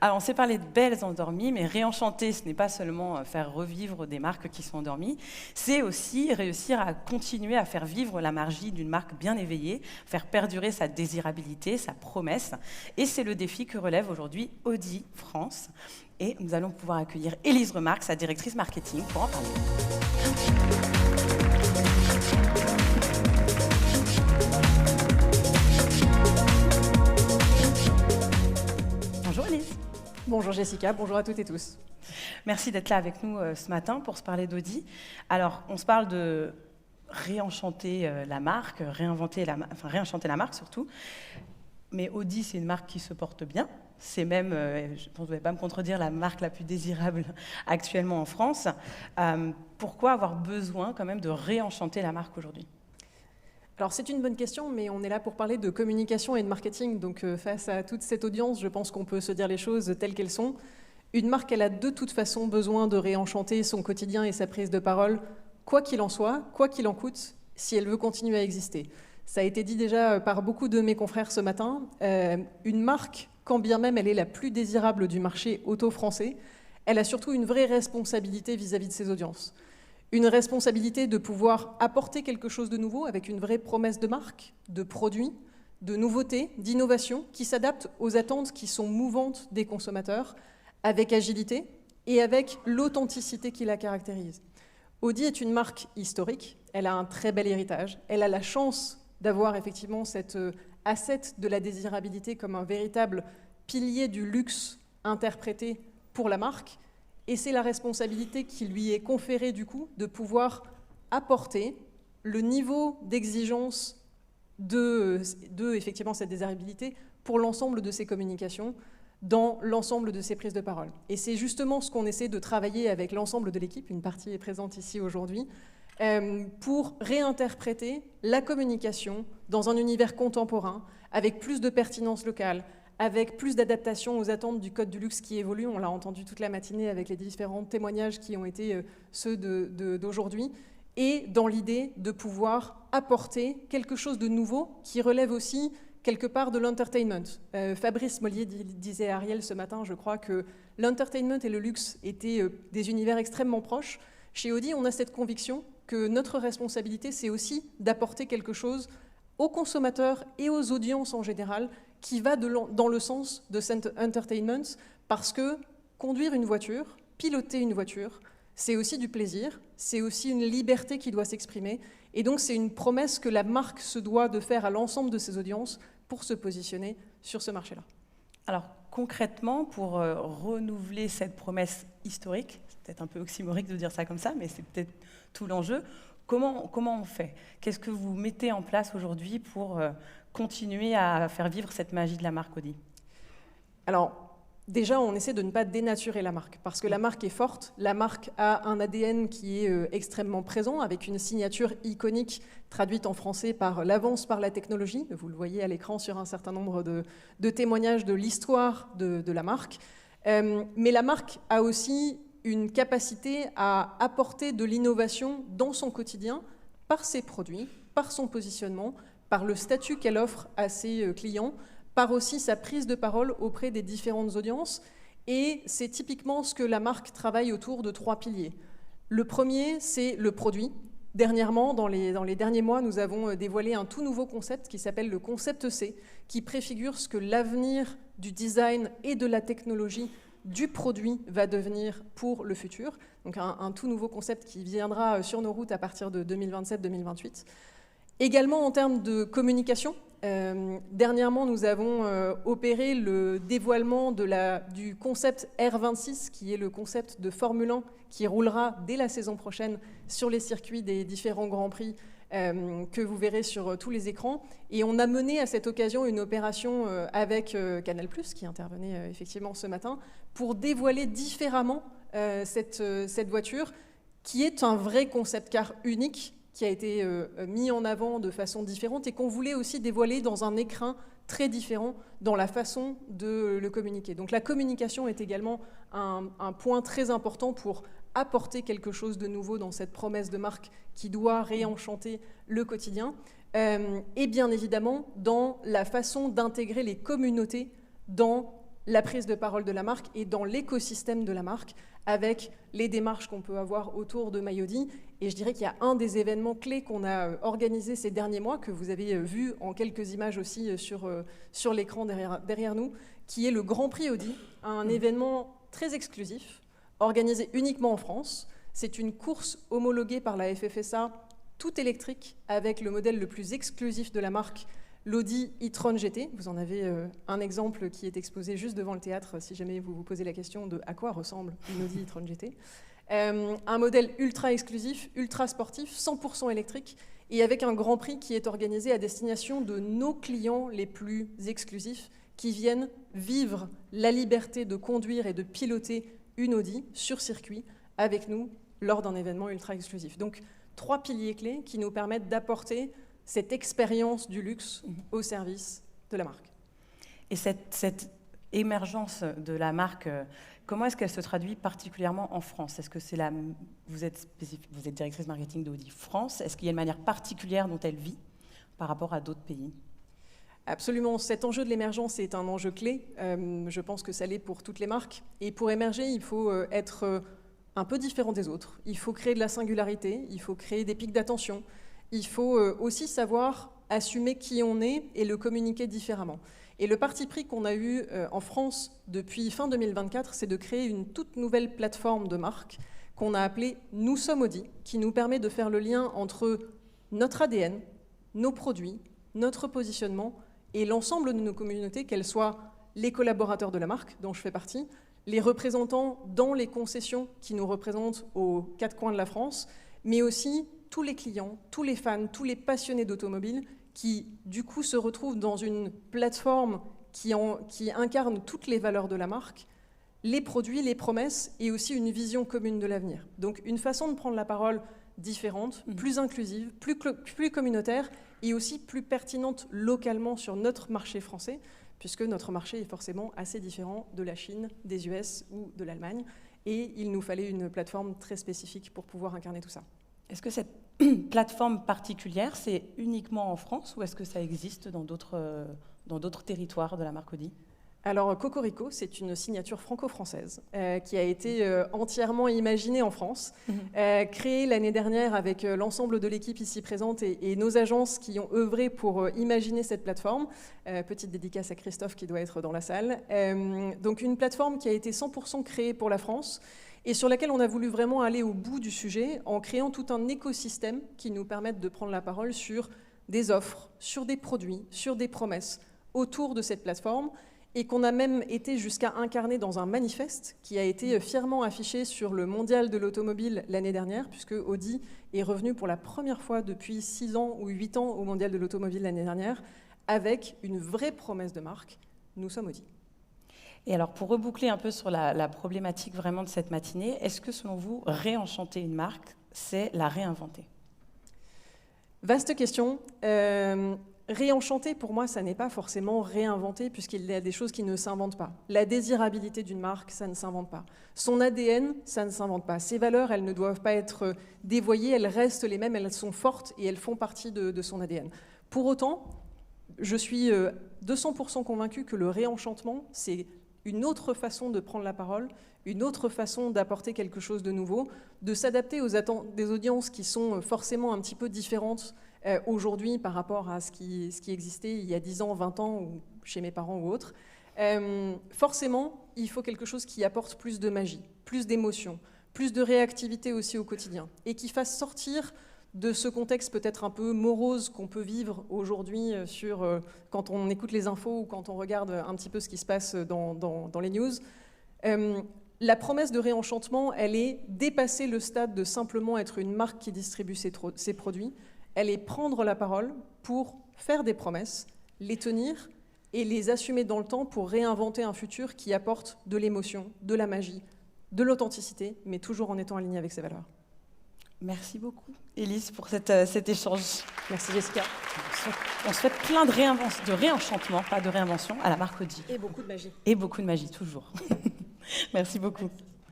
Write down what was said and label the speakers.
Speaker 1: Alors, on s'est parlé de belles endormies, mais réenchanter, ce n'est pas seulement faire revivre des marques qui sont endormies, c'est aussi réussir à continuer à faire vivre la magie d'une marque bien éveillée, faire perdurer sa désirabilité, sa promesse. Et c'est le défi que relève aujourd'hui Audi France. Et nous allons pouvoir accueillir Élise Remarque, sa directrice marketing, pour en parler. Bonjour Élise.
Speaker 2: Bonjour Jessica, bonjour à toutes et tous.
Speaker 1: Merci d'être là avec nous ce matin pour se parler d'Audi. Alors, on se parle de réenchanter la marque, réenchanter la marque surtout. Mais Audi, c'est une marque qui se porte bien. C'est même, je pense que vous ne vais pas me contredire, la marque la plus désirable actuellement en France. Pourquoi avoir besoin quand même de réenchanter la marque aujourd'hui ?
Speaker 2: Alors c'est une bonne question, mais on est là pour parler de communication et de marketing. Donc face à toute cette audience, je pense qu'on peut se dire les choses telles qu'elles sont. Une marque, elle a de toute façon besoin de réenchanter son quotidien et sa prise de parole, quoi qu'il en soit, quoi qu'il en coûte, si elle veut continuer à exister. Ça a été dit déjà par beaucoup de mes confrères ce matin. Une marque, quand bien même elle est la plus désirable du marché auto français, elle a surtout une vraie responsabilité vis-à-vis de ses audiences. Une responsabilité de pouvoir apporter quelque chose de nouveau avec une vraie promesse de marque, de produit, de nouveauté, d'innovation qui s'adapte aux attentes qui sont mouvantes des consommateurs, avec agilité et avec l'authenticité qui la caractérise. Audi est une marque historique, elle a un très bel héritage, elle a la chance d'avoir effectivement cet asset de la désirabilité comme un véritable pilier du luxe interprété pour la marque. Et c'est la responsabilité qui lui est conférée du coup de pouvoir apporter le niveau d'exigence de effectivement cette désirabilité pour l'ensemble de ses communications, dans l'ensemble de ses prises de parole. Et c'est justement ce qu'on essaie de travailler avec l'ensemble de l'équipe, une partie est présente ici aujourd'hui, pour réinterpréter la communication dans un univers contemporain, avec plus de pertinence locale, avec plus d'adaptation aux attentes du code du luxe qui évolue. On l'a entendu toute la matinée avec les différents témoignages qui ont été ceux d'aujourd'hui, et dans l'idée de pouvoir apporter quelque chose de nouveau qui relève aussi quelque part de l'entertainment. Fabrice Mollier disait à Ariel ce matin, je crois, que l'entertainment et le luxe étaient des univers extrêmement proches. Chez Audi, on a cette conviction que notre responsabilité, c'est aussi d'apporter quelque chose aux consommateurs et aux audiences en général qui va dans le sens de cet entertainment, parce que conduire une voiture, piloter une voiture, c'est aussi du plaisir, c'est aussi une liberté qui doit s'exprimer, et donc c'est une promesse que la marque se doit de faire à l'ensemble de ses audiences pour se positionner sur ce marché-là.
Speaker 1: Alors concrètement, pour renouveler cette promesse historique, c'est peut-être un peu oxymorique de dire ça comme ça, mais c'est peut-être tout l'enjeu, comment on fait ? Qu'est-ce que vous mettez en place aujourd'hui pour continuer à faire vivre cette magie de la marque Audi ?
Speaker 2: Alors, déjà, on essaie de ne pas dénaturer la marque, parce que la marque est forte, la marque a un ADN qui est extrêmement présent, avec une signature iconique traduite en français par l'avance par la technologie. Vous le voyez à l'écran sur un certain nombre de témoignages de l'histoire de la marque. Mais la marque a aussi une capacité à apporter de l'innovation dans son quotidien, par ses produits, par son positionnement, par le statut qu'elle offre à ses clients, par aussi sa prise de parole auprès des différentes audiences. Et c'est typiquement ce que la marque travaille autour de 3 piliers. Le premier, c'est le produit. Dernièrement, dans les derniers mois, nous avons dévoilé un tout nouveau concept qui s'appelle le concept C, qui préfigure ce que l'avenir du design et de la technologie du produit va devenir pour le futur. Donc un tout nouveau concept qui viendra sur nos routes à partir de 2027-2028. Également en termes de communication, dernièrement nous avons opéré le dévoilement du concept R26, qui est le concept de Formule 1 qui roulera dès la saison prochaine sur les circuits des différents Grands Prix que vous verrez sur tous les écrans. Et on a mené à cette occasion une opération avec Canal+, qui intervenait effectivement ce matin, pour dévoiler différemment cette voiture, qui est un vrai concept car unique, qui a été mis en avant de façon différente et qu'on voulait aussi dévoiler dans un écrin très différent dans la façon de le communiquer. Donc la communication est également un point très important pour apporter quelque chose de nouveau dans cette promesse de marque qui doit réenchanter le quotidien. Et bien évidemment, dans la façon d'intégrer les communautés dans la prise de parole de la marque et dans l'écosystème de la marque avec les démarches qu'on peut avoir autour de Maï-Audi. Et je dirais qu'il y a un des événements clés qu'on a organisé ces derniers mois, que vous avez vu en quelques images aussi sur l'écran derrière nous, qui est le Grand Prix Audi, un événement très exclusif, organisé uniquement en France. C'est une course homologuée par la FFSA, tout électrique, avec le modèle le plus exclusif de la marque, l'Audi e-tron GT. Vous en avez un exemple qui est exposé juste devant le théâtre, si jamais vous vous posez la question de à quoi ressemble une Audi e-tron GT. Un modèle ultra exclusif, ultra sportif, 100% électrique, et avec un Grand Prix qui est organisé à destination de nos clients les plus exclusifs, qui viennent vivre la liberté de conduire et de piloter une Audi sur circuit avec nous lors d'un événement ultra exclusif. Donc, 3 piliers clés qui nous permettent d'apporter cette expérience du luxe au service de la marque.
Speaker 1: Et cette émergence de la marque, comment est-ce qu'elle se traduit particulièrement en France? Est-ce que c'est vous êtes directrice marketing d'Audi France. Est-ce qu'il y a une manière particulière dont elle vit par rapport à d'autres pays?
Speaker 2: Absolument. Cet enjeu de l'émergence est un enjeu clé. Je pense que ça l'est pour toutes les marques. Et pour émerger, il faut être un peu différent des autres. Il faut créer de la singularité, il faut créer des pics d'attention. Il faut aussi savoir assumer qui on est et le communiquer différemment. Et le parti pris qu'on a eu en France depuis fin 2024, c'est de créer une toute nouvelle plateforme de marque qu'on a appelée Nous sommes Audi, qui nous permet de faire le lien entre notre ADN, nos produits, notre positionnement et l'ensemble de nos communautés, qu'elles soient les collaborateurs de la marque, dont je fais partie, les représentants dans les concessions qui nous représentent aux 4 coins de la France, mais aussi tous les clients, tous les fans, tous les passionnés d'automobile qui, du coup, se retrouvent dans une plateforme qui incarne toutes les valeurs de la marque, les produits, les promesses et aussi une vision commune de l'avenir. Donc, une façon de prendre la parole différente, plus inclusive, plus communautaire et aussi plus pertinente localement sur notre marché français, puisque notre marché est forcément assez différent de la Chine, des US ou de l'Allemagne. Et il nous fallait une plateforme très spécifique pour pouvoir incarner tout ça.
Speaker 1: Est-ce que cette plateforme particulière, c'est uniquement en France ou est-ce que ça existe dans d'autres territoires de la marque Audi?
Speaker 2: Alors, Cocorico, c'est une signature franco-française qui a été entièrement imaginée en France, créée l'année dernière avec l'ensemble de l'équipe ici présente et nos agences qui ont œuvré pour imaginer cette plateforme. Petite dédicace à Christophe qui doit être dans la salle. Donc, une plateforme qui a été 100% créée pour la France et sur laquelle on a voulu vraiment aller au bout du sujet en créant tout un écosystème qui nous permette de prendre la parole sur des offres, sur des produits, sur des promesses autour de cette plateforme et qu'on a même été jusqu'à incarner dans un manifeste qui a été fièrement affiché sur le Mondial de l'automobile l'année dernière, puisque Audi est revenu pour la première fois depuis 6 ans ou 8 ans au Mondial de l'automobile l'année dernière, avec une vraie promesse de marque, nous sommes Audi.
Speaker 1: Et alors, pour reboucler un peu sur la problématique vraiment de cette matinée, est-ce que, selon vous, réenchanter une marque, c'est la réinventer?
Speaker 2: Vaste question. Réenchanter, pour moi, ça n'est pas forcément réinventer, puisqu'il y a des choses qui ne s'inventent pas. La désirabilité d'une marque, ça ne s'invente pas. Son ADN, ça ne s'invente pas. Ses valeurs, elles ne doivent pas être dévoyées, elles restent les mêmes, elles sont fortes et elles font partie de son ADN. Pour autant, je suis 200% convaincue que le réenchantement, c'est une autre façon de prendre la parole, une autre façon d'apporter quelque chose de nouveau, de s'adapter aux attentes des audiences qui sont forcément un petit peu différentes aujourd'hui par rapport à ce qui existait il y a 10 ans, 20 ans, ou chez mes parents ou autres. Forcément, il faut quelque chose qui apporte plus de magie, plus d'émotion, plus de réactivité aussi au quotidien, et qui fasse sortir de ce contexte peut-être un peu morose qu'on peut vivre aujourd'hui quand on écoute les infos ou quand on regarde un petit peu ce qui se passe dans les news. La promesse de réenchantement, elle est dépasser le stade de simplement être une marque qui distribue ses produits. Elle est prendre la parole pour faire des promesses, les tenir et les assumer dans le temps pour réinventer un futur qui apporte de l'émotion, de la magie, de l'authenticité, mais toujours en étant aligné avec ses valeurs.
Speaker 1: Merci beaucoup, Élise, pour cet échange.
Speaker 2: Merci, Jessica.
Speaker 1: On souhaite plein de réenchantement, pas de réinvention, à la marque Audi.
Speaker 2: Et beaucoup de magie.
Speaker 1: Et beaucoup de magie, toujours. Merci beaucoup. Merci.